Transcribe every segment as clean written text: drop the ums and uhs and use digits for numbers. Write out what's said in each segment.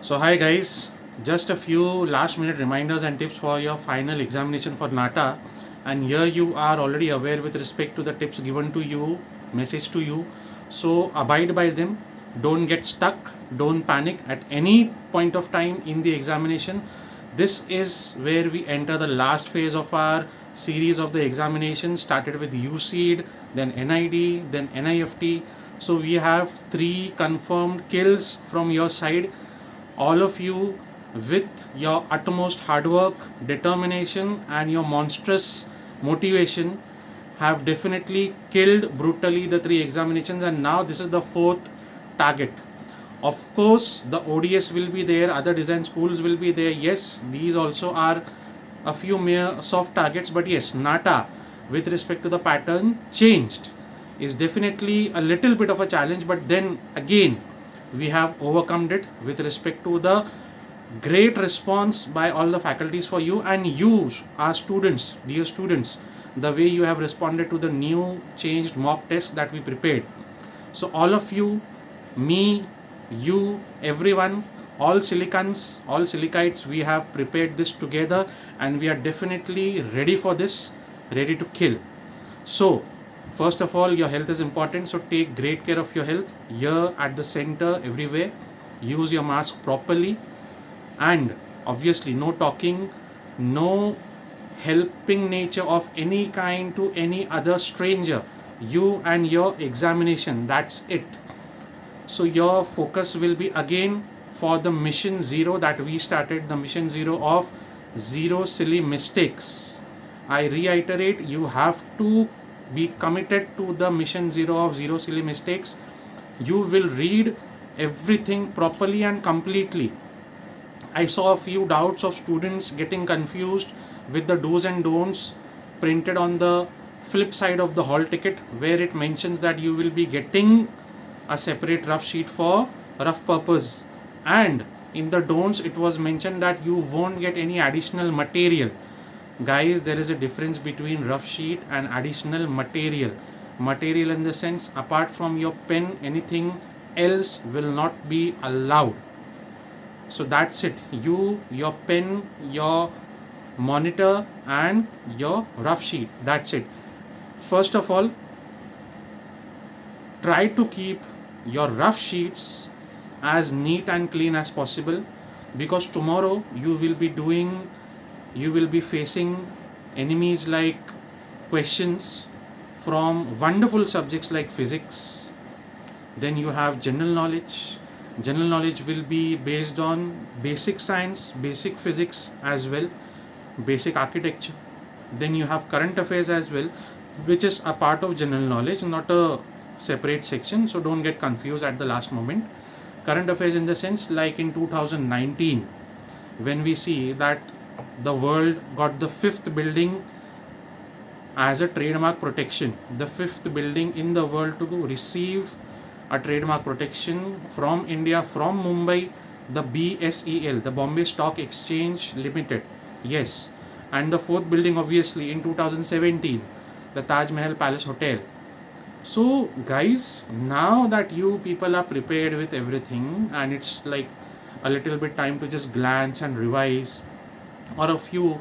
So hi guys, just a few last minute reminders and tips for your final examination for NATA, and here you are already aware with respect to the tips given to you, message to you. So abide by them, don't get stuck, don't panic at any point of time in the examination. This is where we enter the last phase of our series of the examination, started with UCEED, then NID, then NIFT. So we have 3 confirmed kills from your side. All of you, with your utmost hard work, determination, and your monstrous motivation, have definitely killed brutally the 3 examinations, and now this is the 4th target. Of course, the ODS will be there, other design schools will be there. Yes, these also are a few mere soft targets, but yes, NATA, with respect to the pattern, changed, is definitely a little bit of a challenge, but then again, we have overcome it with respect to the great response by all the faculties for you, and you, our students, dear students, the way you have responded to the new changed mock test that we prepared. So all of you, me, you, everyone, all silicons, all silicites, we have prepared this together, and we are definitely ready for this, ready to kill. So first of all, your health is important, so take great care of your health here, at the center, everywhere. Use your mask properly, and obviously no talking, no helping nature of any kind to any other stranger. You and your examination, that's it. So your focus will be again for the mission 0 that we started, the mission 0 of zero silly mistakes. I reiterate, you have to be committed to the mission 0 of zero silly mistakes. You will read everything properly and completely. I saw a few doubts of students getting confused with the do's and don'ts printed on the flip side of the hall ticket, where it mentions that you will be getting a separate rough sheet for rough purpose, and in the don'ts it was mentioned that you won't get any additional material. Guys, there is a difference between rough sheet and additional material. Material in the sense, apart from your pen, anything else will not be allowed. So that's it. You, your pen, your monitor, and your rough sheet, that's it. First of all, try to keep your rough sheets as neat and clean as possible, because tomorrow you will be facing enemies like questions from wonderful subjects like physics. Then you have general knowledge. General knowledge will be based on basic science, basic physics as well, basic architecture. Then you have current affairs as well, which is a part of general knowledge, not a separate section, so don't get confused at the last moment. Current affairs in the sense, like in 2019, when we see that the world got the 5th building as a trademark protection, the 5th building in the world to receive a trademark protection from India, from Mumbai, the BSEL, the Bombay Stock Exchange Limited. Yes, and the 4th building obviously in 2017, the Taj Mahal Palace Hotel. So guys, now that you people are prepared with everything, and it's like a little bit time to just glance and revise, or a few,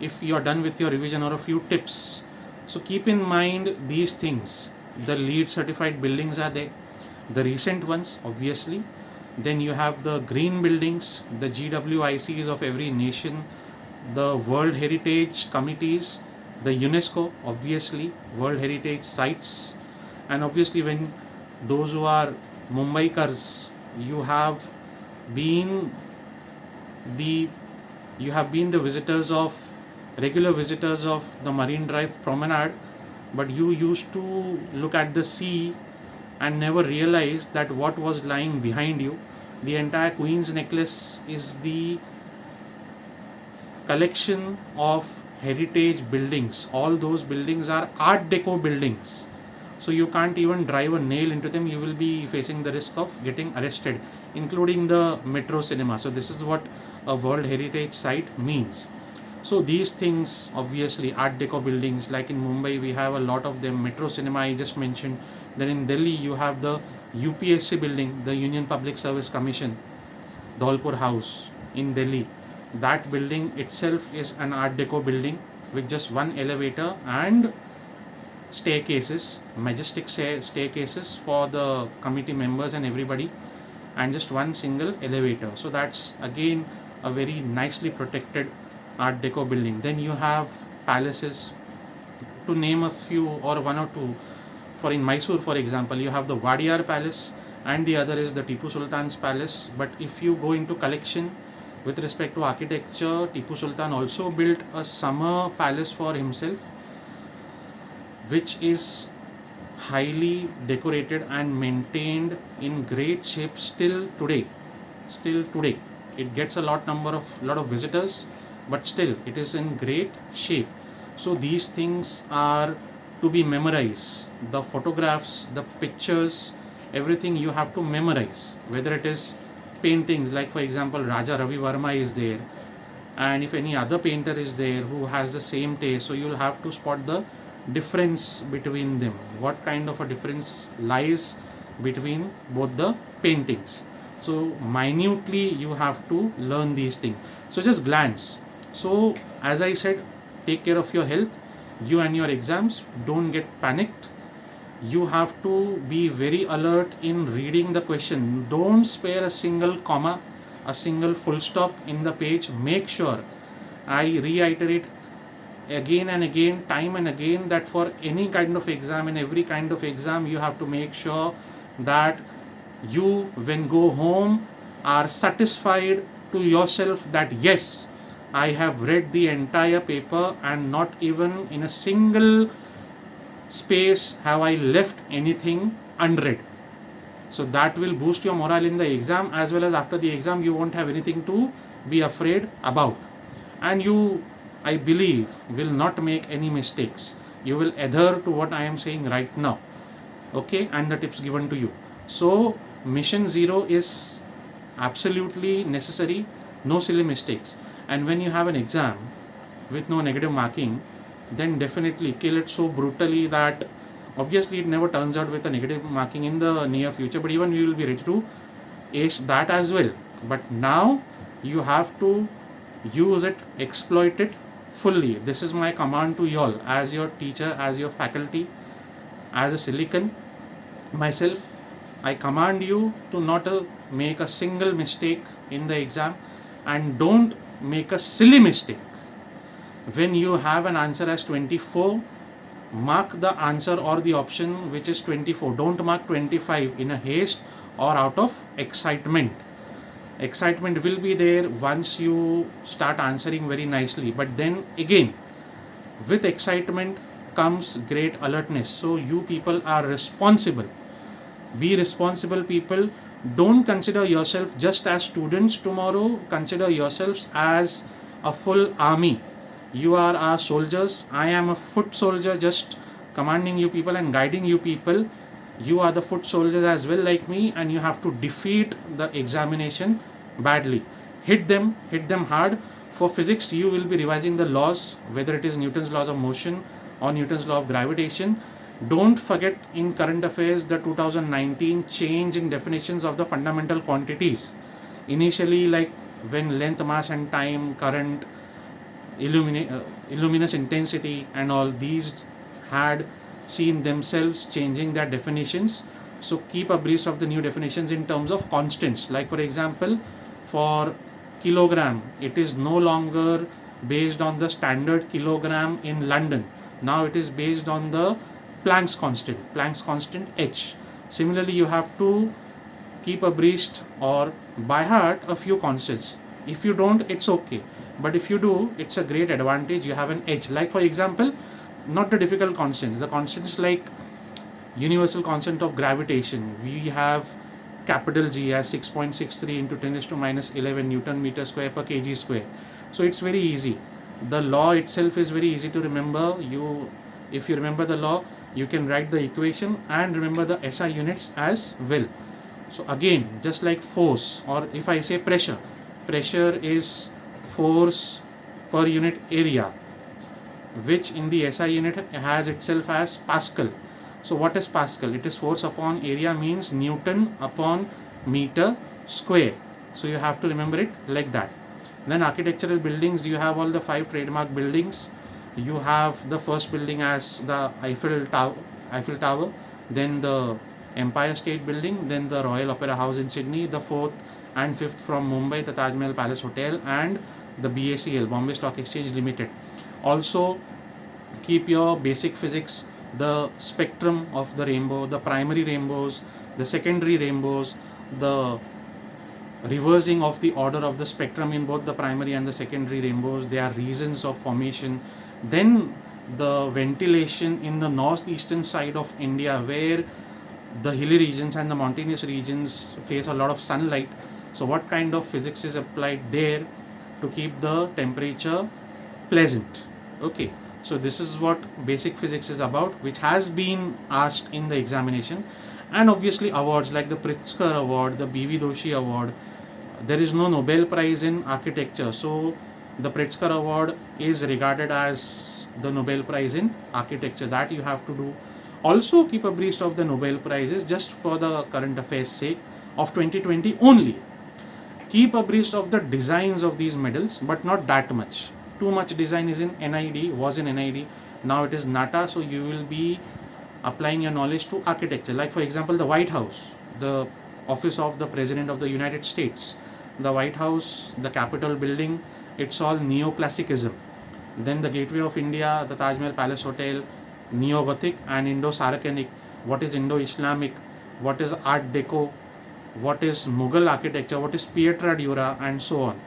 if you are done with your revision, or a few tips. So keep in mind these things. The LEED certified buildings are there, the recent ones obviously. Then you have the green buildings, the GWICs of every nation, the World Heritage Committees, the UNESCO, obviously, World Heritage Sites. And obviously, when those who are Mumbaikars, you have been the visitors of regular visitors of the Marine Drive Promenade, but you used to look at the sea and never realize that what was lying behind you. The entire Queen's Necklace is the collection of heritage buildings. All those buildings are Art Deco buildings, so you can't even drive a nail into them. You will be facing the risk of getting arrested, including the Metro Cinema. So this is what a World Heritage Site means. So these things, obviously, Art Deco buildings, like in Mumbai we have a lot of them, Metro Cinema I just mentioned. Then in Delhi you have the UPSC building, the Union Public Service Commission. Dholpur House in Delhi. That building itself is an Art Deco building with just one elevator and staircases, majestic staircases for the committee members and everybody, and just one single elevator. So that's again a very nicely protected Art Deco building. Then you have palaces, to name a few or one or two. For in Mysore, for example, you have the Wadiyar Palace and the other is the Tipu Sultan's Palace. But if you go into collection with respect to architecture, Tipu Sultan also built a summer palace for himself, which is highly decorated and maintained in great shape still today. It gets a lot of visitors, but still it is in great shape. So these things are to be memorized. The photographs, the pictures, everything you have to memorize. Whether it is paintings, like for example Raja Ravi Verma is there, and if any other painter is there who has the same taste, so you'll have to spot the difference between them, what kind of a difference lies between both the paintings. So minutely you have to learn these things. So just glance. So as I said, take care of your health, you and your exams. Don't get panicked. You have to be very alert in reading the question. Don't spare a single comma, a single full stop in the page. Make sure, I reiterate again and again, time and again, that for any kind of exam, in every kind of exam, you have to make sure that you, when go home, are satisfied to yourself that yes, I have read the entire paper and not even in a single space have I left anything unread. So that will boost your morale in the exam, as well as after the exam you won't have anything to be afraid about, and you, I believe, will not make any mistakes. You will adhere to what I am saying right now, okay, and the tips given to you. So mission zero is absolutely necessary, no silly mistakes. And when you have an exam with no negative marking, then definitely kill it so brutally that obviously it never turns out with a negative marking in the near future, but even you will be ready to ace that as well. But now you have to use it, exploit it fully. This is my command to y'all, as your teacher, as your faculty, as a silicon, myself. I command you to not make a single mistake in the exam, and don't make a silly mistake. When you have an answer as 24, mark the answer or the option which is 24. Don't mark 25 in a haste or out of excitement. Excitement will be there once you start answering very nicely, but then again, with excitement comes great alertness. So you people are responsible. Be responsible people. Don't consider yourself just as students tomorrow. Consider yourselves as a full army. You are our soldiers. I am a foot soldier, just commanding you people and guiding you people. You are the foot soldiers as well, like me, and you have to defeat the examination badly. Hit them hard. For physics, you will be revising the laws, whether it is Newton's laws of motion or Newton's law of gravitation. Don't forget in current affairs the 2019 change in definitions of the fundamental quantities. Initially, like when length, mass and time, current, luminous intensity and all these had seen themselves changing their definitions. So keep abreast of the new definitions in terms of constants. Like for example, for kilogram, it is no longer based on the standard kilogram in London. Now it is based on the Planck's constant H. Similarly, you have to keep abreast or by heart a few constants. If you don't, it's okay, but if you do, it's a great advantage. You have an edge. Like for example, not the difficult constants, the constants like universal constant of gravitation. We have capital G as 6.63 into 10 to minus 11 Newton meter square per kg square. So it's very easy. The law itself is very easy to remember. If you remember the law, you can write the equation and remember the SI units as well. So again, just like force, or if I say pressure is force per unit area, which in the SI unit has itself as Pascal. So what is Pascal? It is force upon area, means Newton upon meter square. So you have to remember it like that. Then architectural buildings, you have all the 5 trademark buildings. You have the first building as the Eiffel Tower, then the Empire State Building, then the Royal Opera House in Sydney, the 4th and 5th from Mumbai, the Taj Mahal Palace Hotel, and the BACL, Bombay Stock Exchange Limited. Also, keep your basic physics, the spectrum of the rainbow, the primary rainbows, the secondary rainbows, the reversing of the order of the spectrum in both the primary and the secondary rainbows, their reasons of formation. Then the ventilation in the northeastern side of India, where the hilly regions and the mountainous regions face a lot of sunlight. So what kind of physics is applied there to keep the temperature pleasant? Okay, so this is what basic physics is about, which has been asked in the examination. And obviously awards like the Pritzker Award, the B.V. Doshi Award. There is no Nobel Prize in architecture, so the Pritzker Award is regarded as the Nobel Prize in architecture. That you have to do. Also keep abreast of the Nobel Prizes, just for the current affairs sake of 2020 only. Keep abreast of the designs of these medals, but not that much. Too much design is in NID, was in NID, now it is NATA, so you will be applying your knowledge to architecture. Like for example, the White House, the office of the President of the United States, the White House, the Capitol building, it's all neoclassicism. Then the Gateway of India, the Taj Mahal Palace Hotel, Neo-Gothic and Indo-Saracenic. What is Indo-Islamic? What is Art Deco? What is Mughal architecture? What is Pietra Dura? And so on.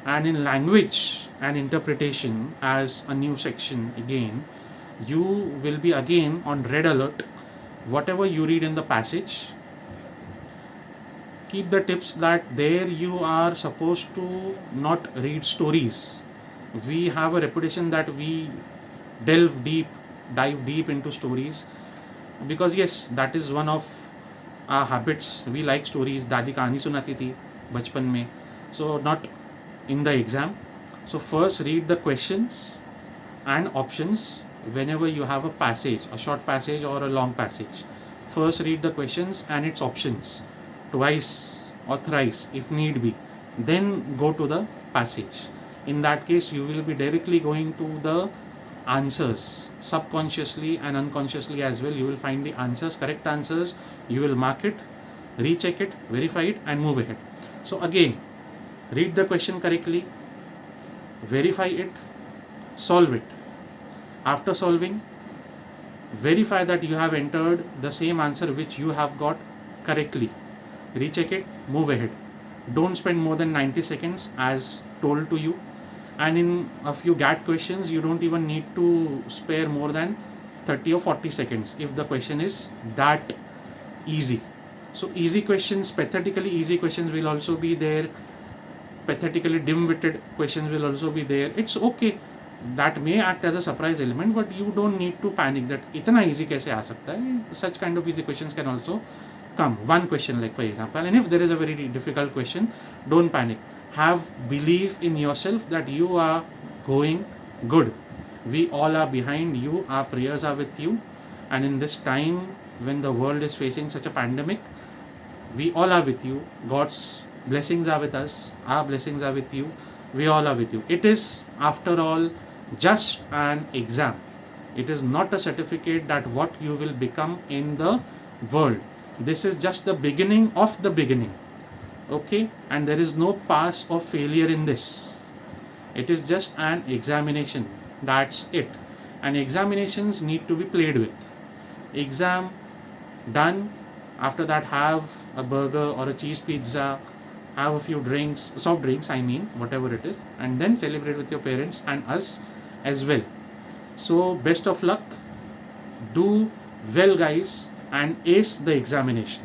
And in language and interpretation, as a new section again, you will be again on red alert. Whatever you read in the passage, keep the tips that there you are supposed to not read stories. We have a reputation that we dive deep into stories, because yes, that is one of our habits. We like stories. दादी कहानी सुनाती थी बचपन में. So not in the exam. So first read the questions and options whenever you have a passage, a short passage or a long passage. First read the questions and its options twice or thrice if need be. Then go to the passage. In that case, you will be directly going to the answers, subconsciously and unconsciously as well. You will find the answers, correct answers. You will mark it, recheck it, verify it, and move ahead. So again, read the question correctly, verify it, solve it. After solving, verify that you have entered the same answer which you have got correctly. Recheck it, move ahead. Don't spend more than 90 seconds as told to you. And in a few GAT questions, you don't even need to spare more than 30 or 40 seconds if the question is that easy. So easy questions, pathetically easy questions will also be there. Pathetically dim-witted questions will also be there. It's okay. That may act as a surprise element, but you don't need to panic that itna easy kaise aa sakta hai. Such kind of easy questions can also come. One question, like for example, and if there is a very difficult question, don't panic. Have belief in yourself that you are going good. We all are behind you. Our prayers are with you. And in this time when the world is facing such a pandemic, we all are with you. God's blessings are with us. Our blessings are with you. We all are with you. It is, after all, just an exam. It is not a certificate that what you will become in the world. This is just the beginning of the beginning. Okay, and there is no pass or failure in this. It is just an examination. That's it. And examinations need to be played with. Exam done. After that, have a burger or a cheese pizza, have a few drinks, soft drinks, I mean, whatever it is, and then celebrate with your parents and us as well. So best of luck. Do well, guys, and ace the examination.